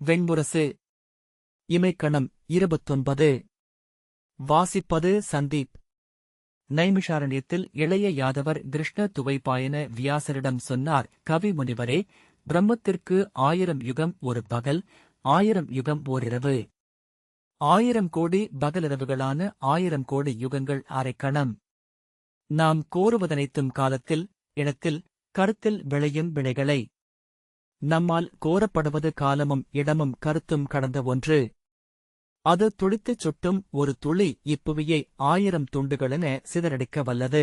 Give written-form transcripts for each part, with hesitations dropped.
வெண்முரசு. இமைக்கணம் 29. வாசிப்பது சந்தீப். நைமிஷாரண்யத்தில் இளைய யாதவர் கிருஷ்ண துவைபாயன வியாசரிடம் சொன்னார், கவி முனிவரே, பிரம்மத்திற்கு 1000 யுகம் ஒரு பகல், 1000 யுகம் ஓரிரவு. 1000 கோடி பகலிரவுகளான 1000 கோடி யுகங்கள் அரைக்கணம். நாம் கோருவதனைத்தும் காலத்தில், இடத்தில், கருத்தில் விளையும் வினைகளை. நம்மால் கோரப்படுவது காலமும் இடமும் கருத்தும் கடந்த ஒன்று. அது துளித்துச் சுட்டும் ஒரு துளி இப்புவியை 1000 துண்டுகளென சிதறடிக்க வல்லது.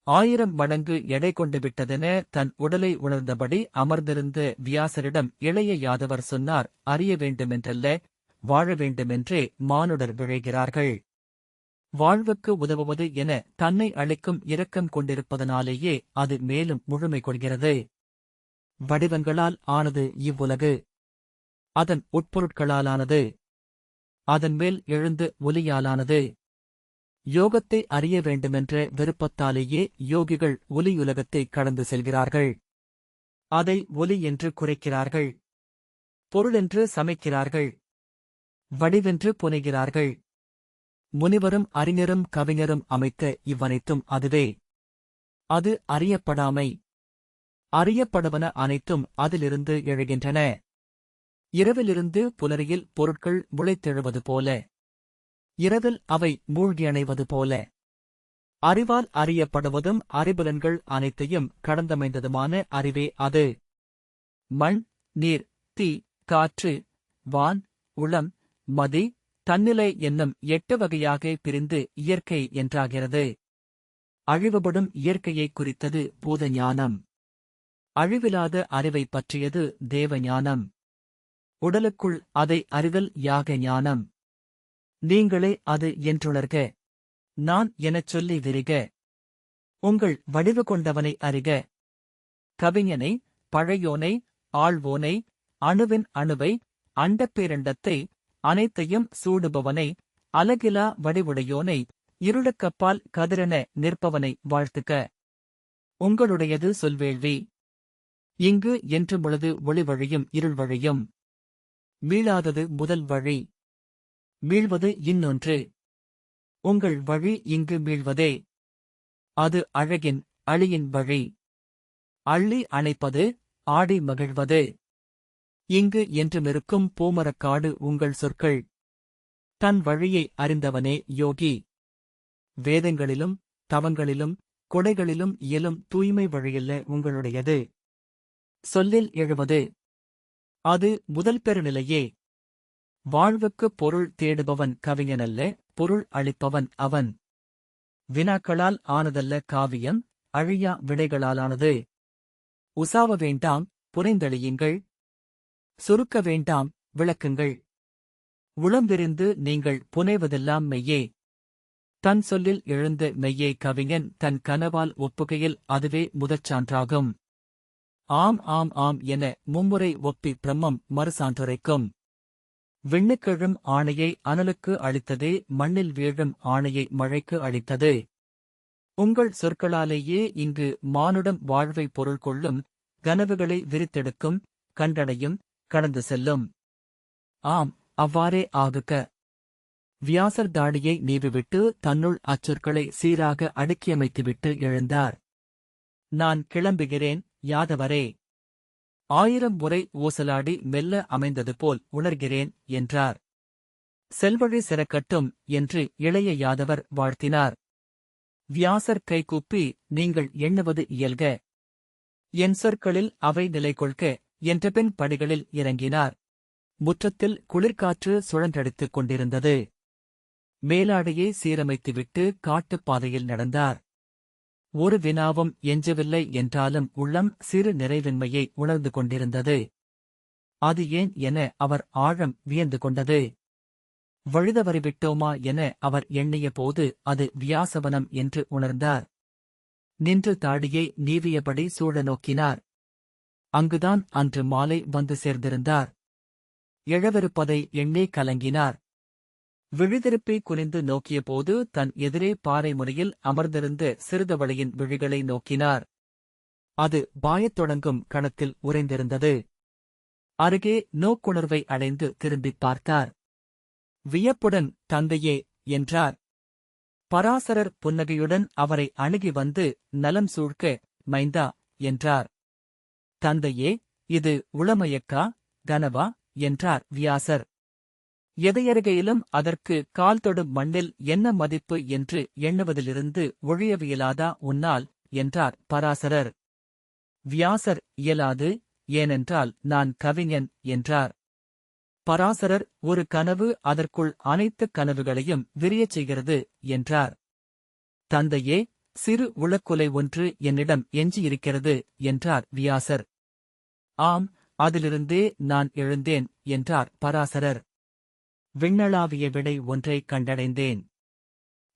1000 மடங்கு எடை கொண்டு விட்டதென தன் உடலை உணர்ந்தபடி அமர்ந்திருந்த வியாசரிடம் இளைய யாதவர் சொன்னார், அறிய வேண்டுமென்றல்ல, வாழ வேண்டுமென்றே மானுடர் விழைகிறார்கள். வாழ்வுக்கு உதவுவது என தன்னை அளிக்கும் இரக்கம் கொண்டிருப்பதனாலேயே அது மேலும் முழுமை கொள்கிறது. வடிவங்களால் ஆனது இவ்வுலகு. அதன் உட்பொருட்களாலானது. அதன் மேல் எழுந்து ஒலியாலானது. யோகத்தை அறிய வேண்டுமென்ற விருப்பத்தாலேயே யோகிகள் ஒலியுலகத்தை கடந்து செல்கிறார்கள். அதை ஒலி என்று குறைக்கிறார்கள். பொருளென்று சமைக்கிறார்கள். வடிவென்று புனைகிறார்கள். முனிவரும் அறிஞரும் கவிஞரும் அமைத்த இவ்வனைத்தும் அதுவே. அது அறியப்படாமை. அறியப்படுவன அனைத்தும் அதிலிருந்து எழுகின்றன. இரவிலிருந்து புலரியில் பொருட்கள் முளைத்தெழுவது போல. இரவில் அவை மூழ்கியணைவது போல. அறிவால் அறியப்படுவதும் அறிபுலன்கள் அனைத்தையும் கடந்தமைந்ததுமான அறிவே அது. மண், நீர், தீ, காற்று, வான், உளம், மதி, தன்னிலை என்னும் 8 வகையாக பிரிந்து இயற்கை என்றாகிறது. அழிவுபடும் இயற்கையைக் குறித்தது பூத ஞானம். அழிவிலாத அறிவைப் பற்றியது தேவ ஞானம். உடலுக்குள் அதை அறிதல் யாக ஞானம். நீங்களே அது என்றுணர்க. நான் எனச் சொல்லி விரிக. உங்கள் வடிவு கொண்டவனை அறிக. கவிஞனை, பழையோனை, ஆள்வோனை, அணுவின் அணுவை, அண்டப்பேரண்டத்தை, அனைத்தையும் சூடுபவனை, அலகிலா வடிவுடையோனை, இருளுக்கப்பால் கதிரென நிற்பவனை வாழ்த்துக்க. உங்களுடையது சொல்வேள்வி. இங்கு என்று முழுது ஒளி வழியும் இருள் வழியும். மீளாதது முதல் வழி. மீள்வது இன்னொன்று. உங்கள் வழி இங்கு மீள்வதே. அது அழகின், அழியின் வழி. அள்ளி அணைப்பது, ஆடி மகிழ்வது. இங்கு என்றுமிருக்கும் பூமரக்காடு உங்கள் சொற்கள். தன் வழியை அறிந்தவனே யோகி. வேதங்களிலும் தவங்களிலும் கொடைகளிலும் இயலும் தூய்மை வழியல்ல உங்களுடையது. சொல்லில் எழுவது. அது முதல் பெருநிலையே. வாழ்வுக்குப் பொருள் தேடுபவன் கவிஞனல்ல, பொருள் அளிப்பவன் அவன். வினாக்களால் ஆனதல்ல காவியம், அழியா விடைகளாலானது. உசாவ வேண்டாம், புனைந்தளியுங்கள். சுருக்க வேண்டாம், விளக்குங்கள். உளம்விரிந்து நீங்கள் புனைவதெல்லாம் மெய்யே. தன் சொல்லில் எழுந்த மெய்யை கவிஞன் தன் கனவால் ஒப்புகையில் அதுவே முதற்சான்றாகும். ஆம் ஆம் ஆம் என மும்முறை ஒப்பி பிரம்மம் மறுசான்றுரைக்கும். விண்ணுக்கெழும் ஆணையை அனலுக்கு அளித்ததே மண்ணில் வீழும் ஆணையை மழைக்கு அளித்தது. உங்கள் சொற்களாலேயே இங்கு மானுடம் வாழ்வை பொருள் கொள்ளும், கனவுகளை விரித்தெடுக்கும், கண்டடையும், கடந்து செல்லும். ஆம், அவ்வாறே ஆகுக. வியாசர் தாடியை நீவிவிட்டு தன்னுள் அச்சொற்களை சீராக அடுக்கியமைத்துவிட்டு எழுந்தார். நான் கிளம்புகிறேன் யாதவரே. 1000 முறை ஊசலாடி மெல்ல அமைந்தது போல் உணர்கிறேன் என்றார். செல்வழி சிறக்கட்டும் என்று இளைய யாதவர் வாழ்த்தினார். வியாசர் கைகூப்பி, நீங்கள் எண்ணுவது இயல்க. என் சொற்களில் அவை நிலை கொள்க என்றபின் படிகளில் இறங்கினார். முற்றத்தில் குளிர்காற்று சுழன்றடித்துக் கொண்டிருந்தது. மேலாடையை சீரமைத்துவிட்டு காட்டுப்பாதையில் நடந்தார். ஒரு வினாவும் எஞ்சவில்லை என்றாலும் உள்ளம் சிறு நிறைவின்மையை உணர்ந்து கொண்டிருந்தது. அது ஏன் என அவர் ஆழம் வியந்து கொண்டது. வழுதவறிவிட்டோமா என அவர் எண்ணிய போது அது வியாசவனம் என்று உணர்ந்தார். நின்று தாடியை நீவியபடி சூழ நோக்கினார். அங்குதான் அன்று மாலை வந்து சேர்ந்திருந்தார். எழவிருப்பதை எண்ணே கலங்கினார். விழிதிருப்பி குனிந்து நோக்கியபோது தன் எதிரே பாறை முனையில் அமர்ந்திருந்த சிறுதவளையின் விழிகளை நோக்கினார். அது பாயத் தொடங்கும் கணத்தில் உறைந்திருந்தது. அருகே நோக்குணர்வை அடைந்து திரும்பிப் பார்த்தார். வியப்புடன் தந்தையே என்றார். பராசரர் புன்னகையுடன் அவரை அணுகி வந்து நலம் சூழ்க்க மைந்தா என்றார். தந்தையே, இது உளமயக்கா கனவா என்றார் வியாசர். எதையருகையிலும் அதற்கு கால் தொடும் மண்ணில் என்ன மதிப்பு என்று எண்ணுவதிலிருந்து ஒழியவியலாதா உன்னால் என்றார் பராசரர். வியாசர் இயலாது, ஏனென்றால் நான் கவிஞன் என்றார். பராசரர் ஒரு கனவு அதற்குள் அனைத்து கனவுகளையும் விரியச் செய்கிறது என்றார். தந்தையே, சிறு உளக்குலை ஒன்று என்னிடம் எஞ்சியிருக்கிறது என்றார் வியாசர். ஆம், அதிலிருந்தே நான் எழுந்தேன் என்றார் பராசரர். விண்ணளாவிய விடை ஒன்றை கண்டடைந்தேன்.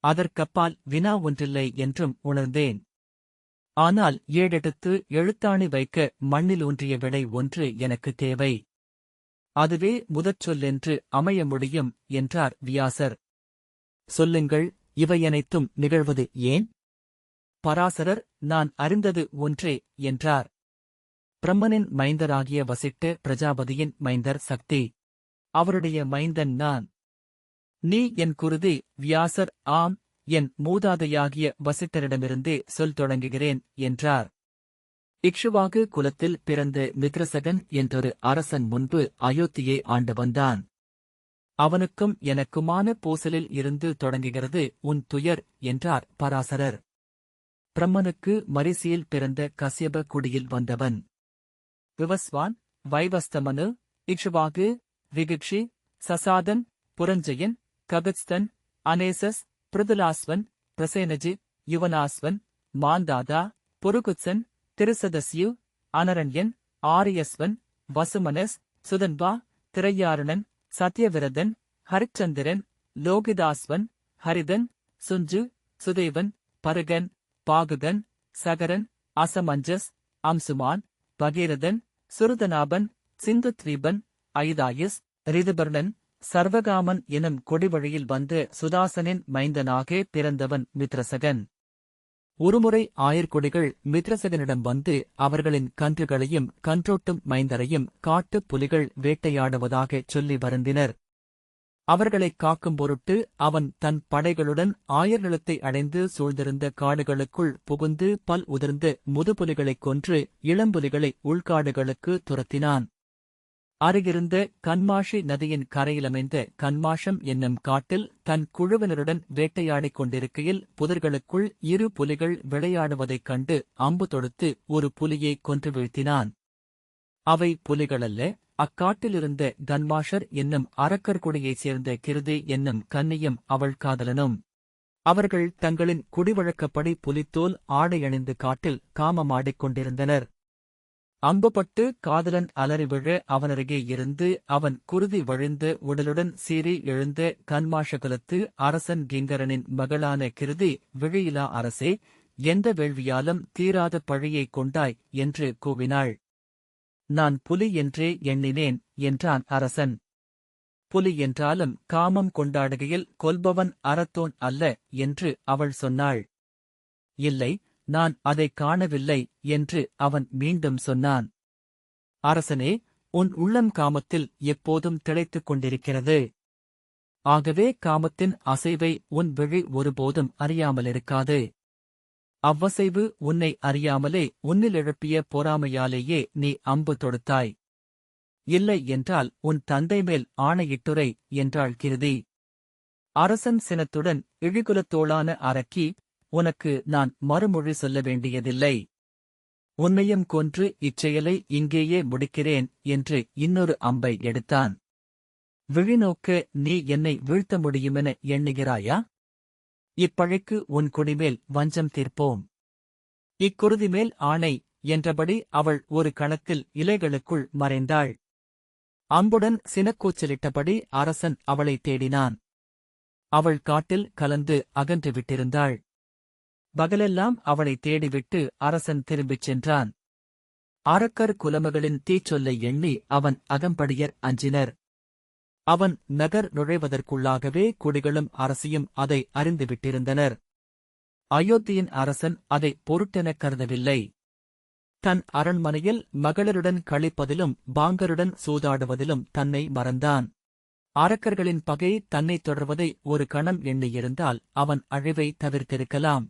அதற்கப்பால் வினா ஒன்றில்லை என்றும் உணர்ந்தேன். ஆனால் 7 எழுத்தாணி வைக்க மண்ணில் ஊன்றிய விடை ஒன்று எனக்கு தேவை. அதுவே முதற்சொல்லென்று அமைய முடியும் என்றார் வியாசர். சொல்லுங்கள், இவையனைத்தும் நிகழ்வது ஏன்? பராசரர், நான் அறிந்தது ஒன்றே என்றார். பிரம்மனின் மைந்தராகிய வசிட்ட பிரஜாபதியின் மைந்தர் சக்தி. அவருடைய மைந்தன் நான். நீ என் குருதி வியாசர். ஆம், என் மூதாதையாகிய வசிட்டரிடமிருந்தே சொல் தொடங்குகிறேன் என்றார். இக்ஷுவாகு குலத்தில் பிறந்த மித்ரசகன் என்றொரு அரசன் முன்பு அயோத்தியை ஆண்டு வந்தான். அவனுக்கும் எனக்குமான பூசலில் இருந்து தொடங்குகிறது உன் துயர் என்றார் பராசரர். பிரம்மனுக்கு மரிசியில் பிறந்த கஸ்யப குடியில் வந்தவன். விவஸ்வான், வைவஸ்தமனு, இக்ஷுவாகு, விகிக்ஷி, சசாதன், புரஞ்சயன், கபித்ஸ்தன், அனேசஸ், பிருதுலாஸ்வன், பிரசேனஜி, யுவனாஸ்வன், மாந்தாதா, புருகுத்சன், திருசதஸ்யு, அனரண்யன், ஆரியஸ்வன், வசுமனஸ், சுதன்பா, திரையாரணன், சத்யவிரதன், ஹரிச்சந்திரன், லோகிதாஸ்வன், ஹரிதன், சுஞ்சு, சுதேவன், பருகன், பாகுகன், சகரன், அசமஞ்சஸ், அம்சுமான், பகீரதன், சுருதநாபன், சிந்துத்வீபன், ஐதாயுஸ், ரிதுபர்ணன், சர்வகாமன் எனும் கொடிவழியில் வந்து சுதாசனின் மைந்தனாக பிறந்தவன் மித்ரசகன். ஒருமுறை ஆயர்கொடிகள் மித்ரசகனிடம் வந்து அவர்களின் கன்றுகளையும் கன்றோட்டும் மைந்தரையும் காட்டுப் புலிகள் வேட்டையாடுவதாகச் சொல்லி வருந்தினர். அவர்களைக் காக்கும் பொருட்டு அவன் தன் படைகளுடன் ஆயர்நிலத்தை அடைந்து சூழ்ந்திருந்த காடுகளுக்குள் புகுந்து பல் உதிர்ந்த முதுபுலிகளைக் கொன்று இளம்புலிகளை உள்காடுகளுக்கு துரத்தினான். அருகிருந்த கன்மாஷி நதியின் கரையிலமைந்த கன்மாஷம் என்னும் காட்டில் தன் குழுவினருடன் வேட்டையாடிக் கொண்டிருக்கையில் புதர்களுக்குள் 2 புலிகள் விளையாடுவதைக் கண்டு அம்பு தொடுத்து ஒரு புலியை கொன்று வீழ்த்தினான். அவை புலிகளல்ல, அக்காட்டிலிருந்த கன்மாஷர் என்னும் அரக்கர்குடியைச் சேர்ந்த கிருதி என்னும் கன்னியும் அவள் காதலனும். அவர்கள் தங்களின் குடிவழக்கப்படி புலித்தோல் ஆடையணிந்து காட்டில் காமமாடிக் கொண்டிருந்தனர். அம்புபட்டு காதலன் அலறி விழ அவனருகே இருந்து அவன் குருதி வழிந்து உடலுடன் சீறி எழுந்த கன்மாஷகுலத்து அரசன் கிங்கரனின் மகளான கிருதி, விழியிலா அரசே, எந்த வேள்வியாலும் தீராத பழியைக் கொண்டாய் என்று கூவினாள். நான் புலி என்றே எண்ணினேன் என்றான் அரசன். புலி என்றாலும் காமம் கொண்டாடுகையில் கொல்பவன் அறத்தோன் அல்ல என்று அவள் சொன்னாள். இல்லை, நான் அதைக் காணவில்லை என்று அவன் மீண்டும் சொன்னான். அரசனே, உன் உள்ளம் காமத்தில் எப்போதும் திளைத்துக் கொண்டிருக்கிறது. ஆகவே காமத்தின் அசைவை உன் விழி ஒருபோதும் அறியாமலிருக்காது. அவ்வசைவு உன்னை அறியாமலே உன்னில் எழுப்பிய பொறாமையாலேயே நீ அம்பு தொடுத்தாய். இல்லை என்றால் உன் தந்தை மேல் ஆணையிட்டுரை என்றாள் கிருதி. அரசன் சினத்துடன், இழிகுலத்தோளான அரக்கி, உனக்கு நான் மறுமொழி சொல்ல வேண்டியதில்லை. உன்னையும் கொன்று இச்செயலை இங்கேயே முடிக்கிறேன் என்று இன்னொரு அம்பை எடுத்தான். விழிநோக்க நீ என்னை வீழ்த்த முடியுமென எண்ணுகிறாயா? இப்பழைக்கு உன் குடிமேல் வஞ்சம் தீர்ப்போம். இக்குருதிமேல் ஆணை என்றபடி அவள் ஒரு கணத்தில் இலைகளுக்குள் மறைந்தாள். அம்புடன் சினக்கூச்சலிட்டபடி அரசன் அவளை தேடினான். அவள் காட்டில் கலந்து அகன்று விட்டிருந்தாள். பகலெல்லாம் அவளை தேடிவிட்டு அரசன் திரும்பிச் சென்றான். அரக்கர் குலமகளின் தீச்சொல்லை எண்ணி அவன் அகம்படியர் அஞ்சினர். அவன் நகர் நுழைவதற்குள்ளாகவே குடிகளும் அரசியும் அதை அறிந்துவிட்டிருந்தனர். அயோத்தியின் அரசன் அதை பொருட்டெனக் கருதவில்லை. தன் அரண்மனையில் மகளிருடன் களிப்பதிலும் பாங்கருடன் சூதாடுவதிலும் தன்னை மறந்தான். அரக்கர்களின் பகை தன்னைத் தொடர்வதை ஒரு கணம் எண்ணியிருந்தால் அவன் அழிவை தவிர்த்திருக்கலாம்.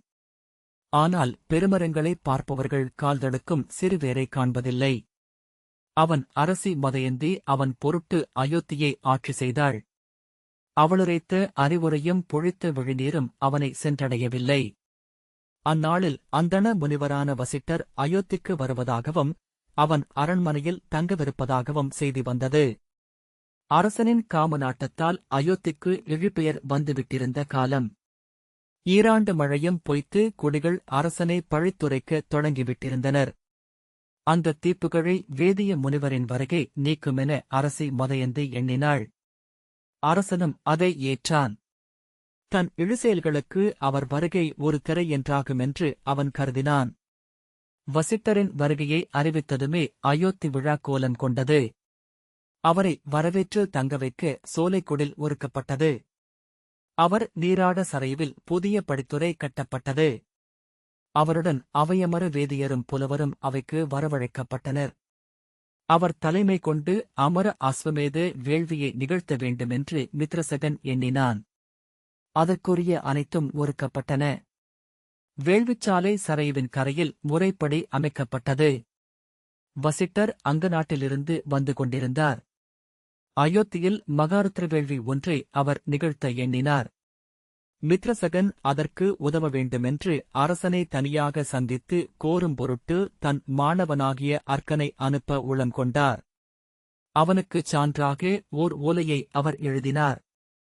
ஆனால் பெருமரங்களை பார்ப்பவர்கள் கால்தடுக்கும் சிறுவேரை காண்பதில்லை. அவன் அரசி மதயந்தி அவன் பொருட்டு அயோத்தியை ஆட்சி செய்தாள். அவளுரைத்த அறிவுரையும் பொழித்த விழிநீரும் அவனை சென்றடையவில்லை. அந்நாளில் அந்தண முனிவரான வசிட்டர் அயோத்திக்கு வருவதாகவும் அவன் அரண்மனையில் தங்கவிருப்பதாகவும் செய்தி வந்தது. அரசனின் காமநாட்டத்தால் அயோத்திக்கு இழிபெயர் வந்துவிட்டிருந்த காலம். ஈராண்டு மழையும் பொய்த்து குடிகள் அரசனை பழித்துரைக்க தொடங்கிவிட்டிருந்தனர். அந்த தீப்புகழை வேதிய முனிவரின் வருகை நீக்குமென அரசி மதயந்தி எண்ணினாள். அரசனும் அதை ஏற்றான். தன் இழுசெயல்களுக்கு அவர் வருகை ஒரு திரை என்றாகுமென்று அவன் கருதினான். வசிட்டரின் வருகையை அறிவித்ததுமே அயோத்தி விழா கோலம் கொண்டது. அவரை வரவேற்று தங்கவைக்க சோலைக்குடில் ஒருக்கப்பட்டது. அவர் நீராட சரைவில் புதிய படித்துறை கட்டப்பட்டது. அவருடன் அவையமர வேதியரும் புலவரும் அவைக்கு வரவழைக்கப்பட்டனர். அவர் தலைமை கொண்டு அமர அஸ்வமேத வேள்வியை நிகழ்த்த வேண்டுமென்று மித்ரசகன் எண்ணினான். அதற்குரிய அனைத்தும் ஒருக்கப்பட்டன. வேள்விச்சாலை சரைவின் கரையில் முறைப்படி அமைக்கப்பட்டது. வசிட்டர் அங்க நாட்டிலிருந்து வந்து கொண்டிருந்தார். அயோத்தியில் மகாருத்ர வேள்வி ஒன்றை அவர் நிகழ்த்த எண்ணினார். மித்ரசகன் அதற்கு உதவ வேண்டுமென்று அரசனை தனியாக சந்தித்து கோரும் பொருட்டு தன் மாணவனாகிய அர்க்கனை அனுப்ப உளம் கொண்டார். அவனுக்குச் சான்றாக ஓர் ஓலையை அவர் எழுதினார்.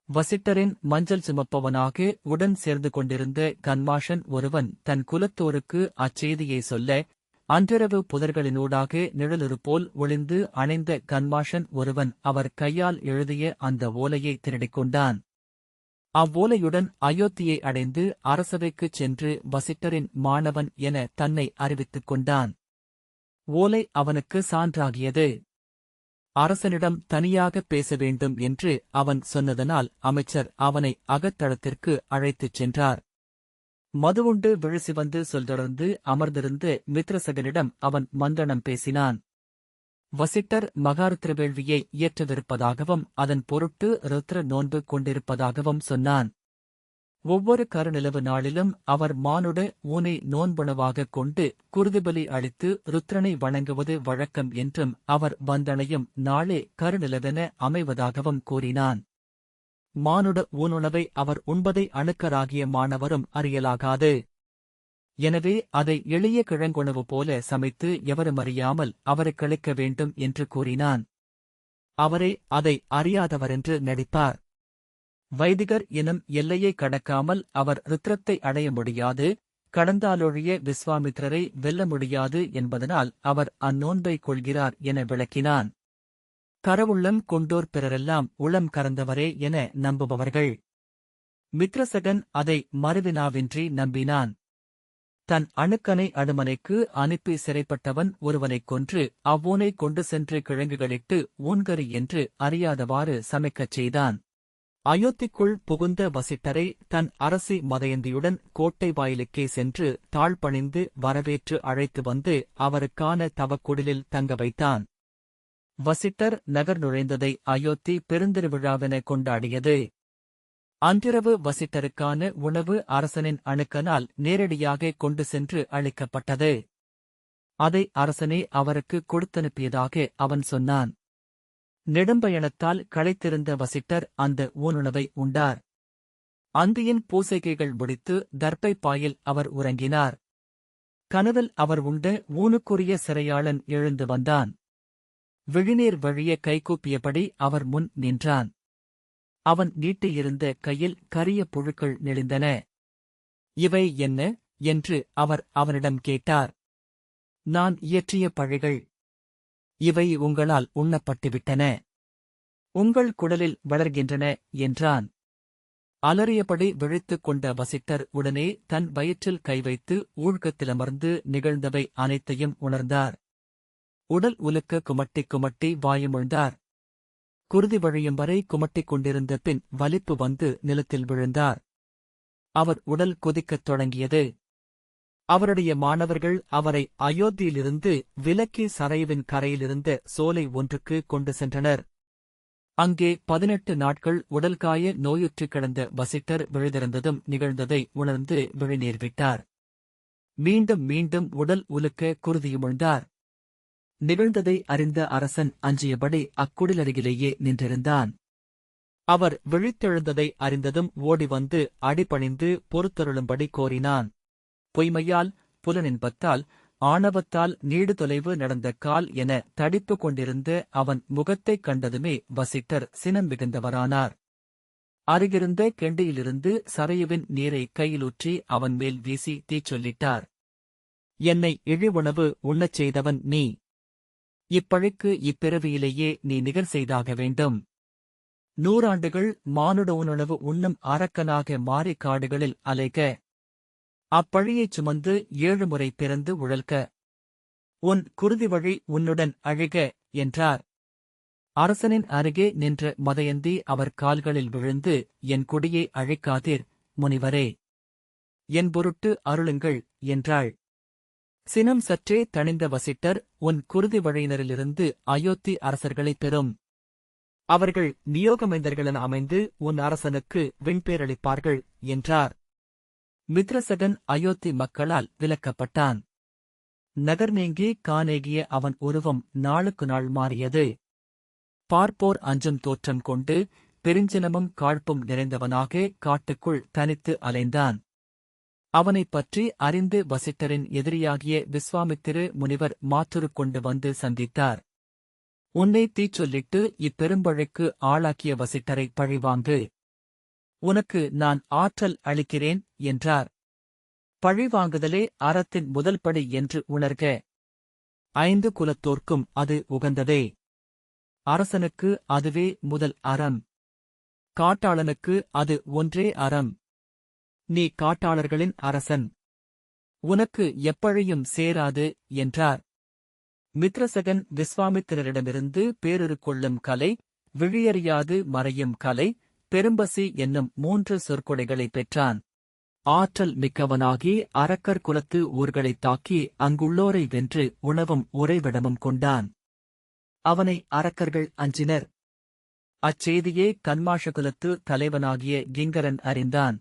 வசிட்டரின் மஞ்சள் சுமப்பவனாக உடன் சேர்ந்து கொண்டிருந்த கன்மாஷன் ஒருவன் தன் குலத்தோருக்கு அச்செய்தியை சொல்ல, அன்றிரவு புதர்களினூடாக நிழலுரு போல் ஒளிந்து அணைந்த கன்மாஷன் ஒருவன் அவர் கையால் எழுதிய அந்த ஓலையை திருடிக் கொண்டான். அவ்வோலையுடன் அயோத்தியை அடைந்து அரசவைக்குச் சென்று வசிட்டரின் மாணவன் என தன்னை அறிவித்துக் கொண்டான். ஓலை அவனுக்கு சான்றாகியது. அரசனிடம் தனியாக பேச வேண்டும் என்று அவன் சொன்னதனால் அமைச்சர் அவனை அகத்தளத்திற்கு அழைத்துச் சென்றார். மதுவுண்டு விழிசிவந்து சொல்தொடர்ந்து அமர்ந்திருந்த மித்ரசகனிடம் அவன் மந்தனம் பேசினான். வசிட்டர் மகாருத்ர வேள்வியை இயற்றவிருப்பதாகவும் அதன் பொருட்டு ருத்ர நோன்பு கொண்டிருப்பதாகவும் சொன்னான். ஒவ்வொரு கருநிலவு நாளிலும் அவர் மானுட ஊனை நோன்புணவாகக் கொண்டு குருதிபலி அளித்து ருத்ரனை வணங்குவது வழக்கம் என்றும் அவர் வந்தணையும் நாளே கருநிலவென அமைவதாகவும் கூறினான். மானுட ஊனுணவை அவர் உண்பதை அணுக்கராகிய மாணவரும் அறியலாகாது. எனவே அதை எளிய கிழங்குணவு போல சமைத்து எவரும் அறியாமல் அவரைக் கழிக்க வேண்டும் என்று கூறினான். அவரே அதை அறியாதவரென்று நடிப்பார். வைதிகர் எனும் எல்லையை கடக்காமல் அவர் ருத்ரத்தை அடைய முடியாது, கடந்தாலொழிய விஸ்வாமித்திரரை வெல்ல முடியாது என்பதனால் அவர் அந்நோன்பை கொள்கிறார் என விளக்கினான். கரவுள்ளம் கொண்டோர் பிறரெல்லாம் உளம் கறந்தவரே என நம்புபவர்கள். மித்ரசகன் அதை மறுவினாவின்றி நம்பினான். தன் அணுக்கனை அடுமனைக்கு அனுப்பி சிறைப்பட்டவன் ஒருவனைக் கொன்று அவ்வோனை கொண்டு சென்று கிழங்குகளிட்டு ஊன்கறி என்று அறியாதவாறு சமைக்கச் செய்தான். அயோத்திக்குள் புகுந்த வசிட்டரை தன் அரசி மதயந்தியுடன் கோட்டை வாயிலுக்கே சென்று தாழ்பணிந்து வரவேற்று அழைத்து வந்து அவருக்கான தவக்குடிலில் தங்க வைத்தான். வசிட்டர் நகர் நுழைந்ததை அயோத்தி பெருந்திருவிழாவென கொண்டாடியது. அன்றிரவு வசிட்டருக்கான உணவு அரசனின் அணுக்கனால் நேரடியாக கொண்டு சென்று அளிக்கப்பட்டது. அதை அரசனே அவருக்கு கொடுத்தனுப்பியதாக அவன் சொன்னான். நெடும்பயணத்தால் களைத்திருந்த வசிட்டர் அந்த ஊனுணவை உண்டார். அந்தியின் பூசைகைகள் முடித்து தர்ப்பை பாயில் அவர் உறங்கினார். கனவில் அவர் உண்ட ஊனுக்குரிய சிறையாளன் எழுந்து வந்தான். விழிநீர் வழிய கைகூப்பியபடி அவர் முன் நின்றான். அவன் நீட்டியிருந்த கையில் கரிய புழுக்கள் நெளிந்தன. இவை என்ன என்று அவர் அவனிடம் கேட்டார். நான் இயற்றிய பழிகள். இவை உங்களால் உண்ணப்பட்டுவிட்டன. உங்கள் குடலில் வளர்கின்றன என்றான். அலறியபடி விழித்துக் கொண்ட வசிட்டர் உடனே தன் வயிற்றில் கைவைத்து ஊழ்கத்திலமர்ந்து நிகழ்ந்தவை அனைத்தையும் உணர்ந்தார். உடல் உலுக்க குமட்டிக் குமட்டி வாயுமிழ்ந்தார். குருதி வழியும் வரை குமட்டிக் கொண்டிருந்த பின் வலிப்பு வந்து நிலத்தில் விழுந்தார். அவர் உடல் கொதிக்கத் தொடங்கியது. அவருடைய மாணவர்கள் அவரை அயோத்தியிலிருந்து விலக்கி சரையுவின் கரையிலிருந்த சோலை ஒன்றுக்கு கொண்டு சென்றனர். அங்கே 18 நாட்கள் உடல்காய நோயுற்றுக் கிடந்த வசிட்டர் விழுதிருந்ததும் நிகழ்ந்ததை உணர்ந்து விழிநீர் விட்டார். மீண்டும் மீண்டும் உடல் உலுக்க குருதியுமிழ்ந்தார். நிகழ்ந்ததை அறிந்த அரசன் அஞ்சியபடி அக்குடிலருகிலேயே நின்றிருந்தான். அவர் விழித்தெழுந்ததை அறிந்ததும் ஓடிவந்து அடிபணிந்து பொறுத்தருளும்படி கோரினான். பொய்மையால், புலனின்பத்தால், ஆணவத்தால் நீடு தொலைவு நடந்த கால் என தடிப்பு கொண்டிருந்த அவன் முகத்தைக் கண்டதுமே வசிட்டர் சினம் மிகுந்தவரானார். அருகிருந்த கெண்டியிலிருந்து சரையுவின் நீரை கையிலூற்றி அவன் மேல் வீசி தீச்சொல்லிட்டார். என்னை இழிவுணவு உண்ணச் செய்தவன் நீ. இப்பழிக்கு இப்பிறவியிலேயே நீ நிகர் செய்தாக வேண்டும். 100 ஆண்டுகள் மானுட உணவு உண்ணும் அரக்கனாக மாறி காடுகளில் அலைக. அப்பழியைச் சுமந்து 7 முறை பிறந்து உழல்க. உன் குருதி வழி உன்னுடன் அழிக என்றார். அரசனின் அருகே நின்ற மதயந்தி அவர் கால்களில் விழுந்து, என் குடியை அழிக்காதீர் முனிவரே, என் பொருட்டு அருளுங்கள் என்றாள். சினம் சற்றே தணிந்த வசிட்டர், உன் குருதி வழியினரிலிருந்து அயோத்தி அரசர்களைப் பெறும். அவர்கள் நியோகமைந்தர்களென அமைந்து உன் அரசனுக்கு விண்பேரளிப்பார்கள் என்றார். மித்ரசகன் அயோத்தி மக்களால் விலக்கப்பட்டான். நகர் நீங்கி கானேகிய அவன் உருவம் நாளுக்கு நாள் மாறியது. பார்ப்போர் அஞ்சும் தோற்றம் கொண்டு பெருஞ்சினமும் காழ்ப்பும் நிறைந்தவனாக காட்டுக்குள் தனித்து அலைந்தான். அவனைப் பற்றி அறிந்து வசிட்டரின் எதிரியாகிய விஸ்வாமித்திரு முனிவர் மாத்துரு கொண்டு வந்து சந்தித்தார். உன்னை தீச்சொல்லிட்டு இப்பெரும்பழைக்கு ஆளாக்கிய வசிட்டரை பழிவாங்கு. உனக்கு நான் ஆற்றல் அளிக்கிறேன் என்றார். பழிவாங்குதலே அறத்தின் முதல்படி என்று உணர்க. 5 குலத்தோர்க்கும் அது உகந்ததே. அரசனுக்கு அதுவே முதல் அறம். காட்டாளனுக்கு அது ஒன்றே அறம். நீ காட்டாளர்களின் அரசன். உனக்கு எப்பழியும் சேராது என்றார். மித்ரசகன் விஸ்வாமித்திரரிடமிருந்து பேருரு கொள்ளும் கலை, விழியறியாது மறையும் கலை, பெரும்பசி என்னும் 3 சொற்கொடைகளைப் பெற்றான். ஆற்றல் மிக்கவனாகி அரக்கர் குலத்து ஊர்களைத் தாக்கி அங்குள்ளோரை வென்று உணவும் உறைவிடமும் கொண்டான். அவனை அரக்கர்கள் அஞ்சினர். அச்செய்தியே கன்மாஷகுலத்து தலைவனாகிய கிங்கரன் அறிந்தான்.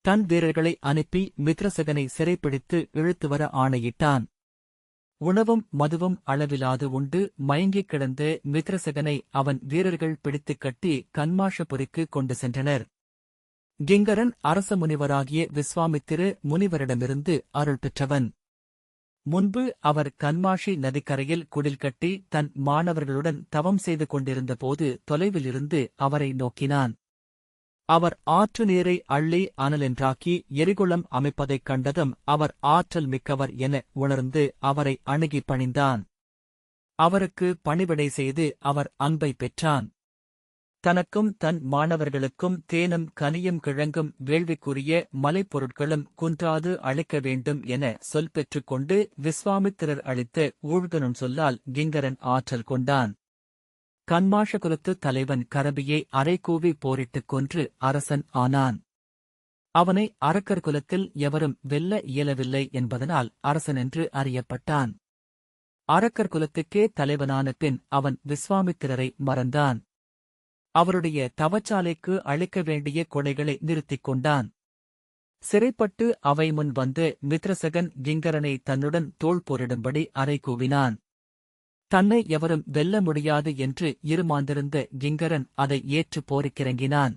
தன் வீரர்களை அனுப்பி மித்ரசகனை சிறைப்பிடித்து இழுத்துவர ஆணையிட்டான். உணவும் மதுவும் அளவிலாது உண்டு மயங்கிக் கிடந்த மித்ரசகனை அவன் வீரர்கள் பிடித்துக் கட்டி கன்மாஷபுரிக்கு கொண்டு சென்றனர். கிங்கரன் அரச முனிவராகிய விஸ்வாமித்திரு முனிவரிடமிருந்து அருள் பெற்றவன். முன்பு அவர் கன்மாஷி நதிக்கரையில் குடில் கட்டி தன் மாணவர்களுடன் தவம் செய்து கொண்டிருந்தபோது தொலைவிலிருந்து அவரை நோக்கினான். அவர் ஆற்று நீரை அள்ளி அனலென்றாக்கி எரிகுளம் அமைப்பதைக் கண்டதும் அவர் ஆற்றல் மிக்கவர் என உணர்ந்து அவரை அணுகி பணிந்தான். அவருக்கு பணிவிடை செய்து அவர் அன்பை பெற்றான். தனக்கும் தன் மாணவர்களுக்கும் தேனும் கனியும் கிழங்கும் வேள்விக்குரிய மலைப்பொருட்களும் குன்றாது அளிக்க வேண்டும் என சொல் பெற்றுக் கொண்டு விஸ்வாமித்திரர் அளித்த ஊழ்கனும் சொல்லால் கிங்கரன் ஆற்றல் கொண்டான். கன்மாஷகுலத்து தலைவன் கரபியை அரைக்கூவி போரிட்டுக் கொன்று அரசன் ஆனான். அவனை அரக்கர் குலத்தில் எவரும் வெல்ல இயலவில்லை என்பதனால் அரசனென்று அறியப்பட்டான். அரக்கர் குலத்துக்கே தலைவனான பின் அவன் விஸ்வாமித்திரரை மறந்தான். அவருடைய தவச்சாலைக்கு அளிக்க வேண்டிய கொடைகளை நிறுத்திக் கொண்டான். சிறைப்பட்டு அவை முன் வந்து மித்ரசகன் கிங்கரனை தன்னுடன் தோள் போரிடும்படி அறைகூவினான். தன்னை எவரும் வெல்ல முடியாது என்று இருமாந்திருந்த கிங்கரன் அதை ஏற்று போருக்கிறங்கினான்.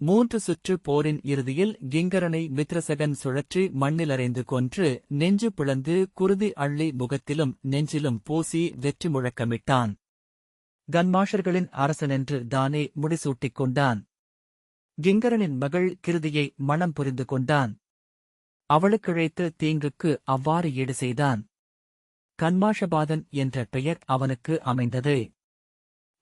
3 சுற்று போரின் இறுதியில் கிங்கரனை மித்ரசகன் சுழற்றி மண்ணிலறைந்து கொன்று நெஞ்சு பிளந்து குருதி அள்ளி முகத்திலும் நெஞ்சிலும் பூசி வெற்றி முழக்கமிட்டான். கன்மாஷர்களின் அரசனென்று தானே முடிசூட்டிக் கொண்டான். கிங்கரனின் மகள் கிருதியை மணம் புரிந்து கொண்டான். அவளுக்கிழைத்த தீங்குக்கு அவ்வாறு ஈடு செய்தான். கன்மாஷபாதன் என்ற பெயர் அவனுக்கு அமைந்தது.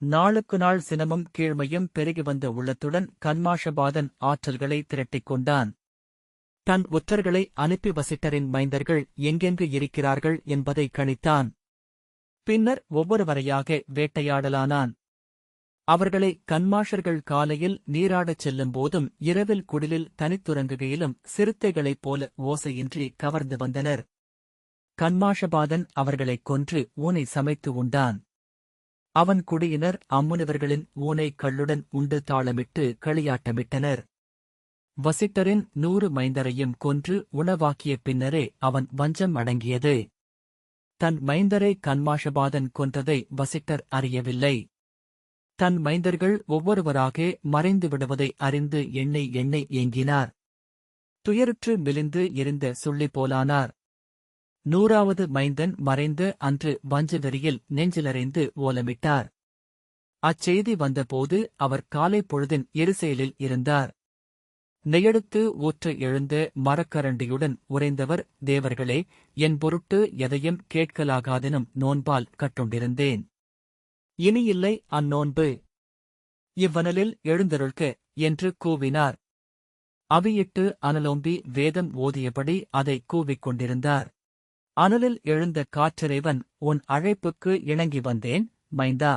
நாளுக்கு நாள் சினமும் கீழ்மையும் பெருகி வந்த உள்ளத்துடன் கன்மாஷபாதன் ஆற்றல்களை திரட்டிக் கொண்டான். தன் ஒற்றர்களை அனுப்பி வசிட்டரின் மைந்தர்கள் எங்கெங்கு இருக்கிறார்கள் என்பதை கணித்தான். பின்னர் ஒவ்வொருவரையாக வேட்டையாடலானான். அவர்களை கன்மாஷர்கள் காலையில் நீராடச் செல்லும் போதும் இரவில் குடிலில் தனித்துறங்குகையிலும் சிறுத்தைகளைப் போல ஓசையின்றி கவர்ந்து வந்தனர். கன்மாஷபாதன் அவர்களைக் கொன்று ஊனை சமைத்து உண்டான். அவன் குடியினர் அம்முனிவர்களின் ஊனை கள்ளுடன் உண்டு தாளமிட்டு களியாட்டமிட்டனர். வசிட்டரின் 100 மைந்தரையும் கொன்று உணவாக்கிய பின்னரே அவன் வஞ்சம் அடங்கியது. தன் மைந்தரை கன்மாஷபாதன் கொன்றதை வசிட்டர் அறியவில்லை. தன் மைந்தர்கள் ஒவ்வொருவராக மறைந்து விடுவதை அறிந்து எண்ணெய் எண்ணெய் ஏங்கினார். துயருற்று மெலிந்து எரிந்த சுள்ளி போலானார். 100வது மைந்தன் மறைந்து அன்று வஞ்சவெறியில் நெஞ்சிலறைந்து ஓலமிட்டார். அச்செய்தி வந்தபோது அவர் காலை பொழுதின் எரிசெயலில் இருந்தார். நெய்யெடுத்து ஊற்ற எழுந்த மரக்கரண்டியுடன் உறைந்தவர், தேவர்களே, என் பொருட்டு எதையும் கேட்கலாகாதெனும் நோன்பால் கட்டுண்டிருந்தேன். இனியில்லை அந்நோன்பு. இவ்வனலில் எழுந்தருள்க என்று கூவினார். அவியிட்டு அனலோம்பி வேதம் ஓதியபடி அதை கூவிக் கொண்டிருந்தார். அனலில் எழுந்த காற்றிறைவன், உன் அழைப்புக்கு இணங்கி வந்தேன், மைந்தா.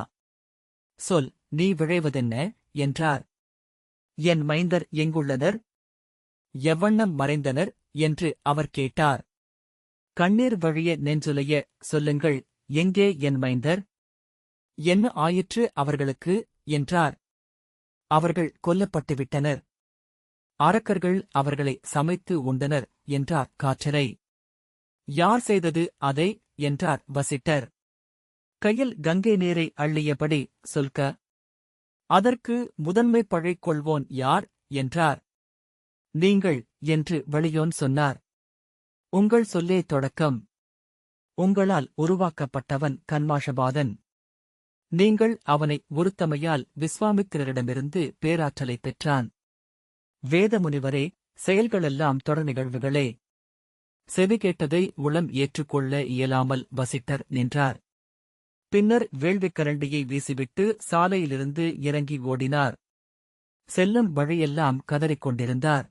சொல், நீ விழைவதென்ன என்றார். என் மைந்தர் எங்குள்ளனர்? எவ்வண்ணம் மறைந்தனர் என்று அவர் கேட்டார். கண்ணீர் வழிய நெஞ்சுலைய, சொல்லுங்கள், எங்கே என் மைந்தர்? என்ன ஆயிற்று அவர்களுக்கு என்றார். அவர்கள் கொல்லப்பட்டுவிட்டனர். அரக்கர்கள் அவர்களை சமைத்து உண்டனர் என்றார் காற்றரை. யார் செய்தது அதை என்றார் வசிட்டர். கையில் கங்கை நீரை அள்ளியபடி சொல்க. அதற்கு முதன்மை பழை கொள்வோன் யார் என்றார். நீங்கள் என்று வலியோன் சொன்னார். உங்கள் சொல்லே தொடக்கம். உங்களால் உருவாக்கப்பட்டவன் கன்மாஷபாதன். நீங்கள் அவனை ஒருத்தமையால் விஸ்வாமித்திரரிடமிருந்து பேராற்றலை பெற்றான். வேதமுனிவரே, செயல்களெல்லாம் தொடர் நிகழ்வுகளே. செவி கேட்டதை உளம் ஏற்றுக்கொள்ள இயலாமல் வசிட்டர் நின்றார். பின்னர் வேள்விக்கரண்டியை வீசிவிட்டு சாலையிலிருந்து இறங்கி ஓடினார். செல்லும் வழியெல்லாம் கதறிக் கொண்டிருந்தார்.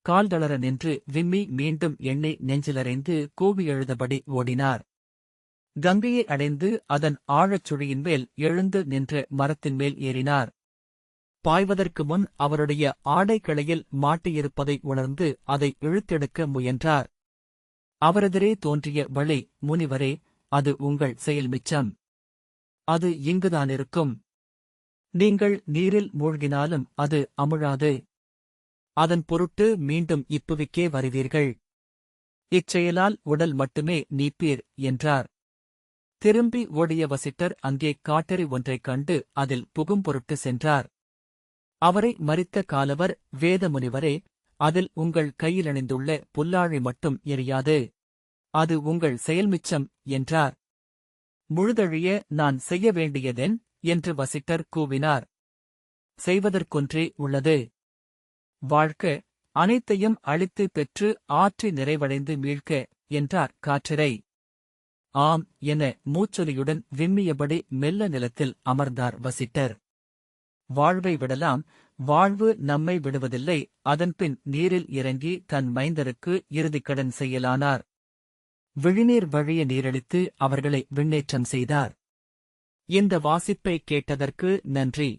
கால் தளர நின்று விம்மி மீண்டும் எண்ணெய் நெஞ்சிலறைந்து கூவி எழுதபடி ஓடினார். கங்கையை அடைந்து அதன் ஆழச் சுழியின் மேல் எழுந்து நின்ற மரத்தின் மேல் ஏறினார். பாய்வதற்கு முன் அவருடைய ஆடை கிளையில் மாட்டியிருப்பதை உணர்ந்து அதை இழுத்தெடுக்க முயன்றார். அவரெதிரே தோன்றிய வழி, முனிவரே, அது உங்கள் செயல் மிச்சம். அது இங்குதானிருக்கும். நீங்கள் நீரில் மூழ்கினாலும் அது அமுழாது. அதன் பொருட்டு மீண்டும் இப்புவிக்கே வருவீர்கள். இச்செயலால் உடல் மட்டுமே நீப்பீர் என்றார். திரும்பி ஓடிய வசிட்டர் அங்கே காட்டெறி ஒன்றைக் கண்டு அதில் புகும் பொருட்டு சென்றார். அவரை மரித்த காலவர், வேதமுனிவரே, அதில் உங்கள் கையிலணிந்துள்ள புல்லாழி மட்டும் எரியாது. அது உங்கள் செயல்மிச்சம் என்றார். முழுதழிய நான் செய்ய வேண்டியதென் என்று வசிட்டர் கூவினார். செய்வதற்கொன்றே உள்ளது. வாழ்க்க, அனைத்தையும் அழித்து பெற்று ஆற்றி நிறைவடைந்து மீழ்க்க என்றார் காற்றரை. ஆம் என மூச்சொலியுடன் விம்மியபடி மெல்ல நிலத்தில் அமர்ந்தார் வசிட்டர். வாழ்வை விடலாம், வாழ்வு நம்மை விடுவதில்லை. அதன்பின் நீரில் இறங்கி தன் மைந்தருக்கு இறுதிக்கடன் செய்யலானார். விழிநீர் வழிய நீரளித்து அவர்களை விண்ணேற்றம் செய்தார். இந்த வாசிப்பை கேட்டதற்கு நன்றி.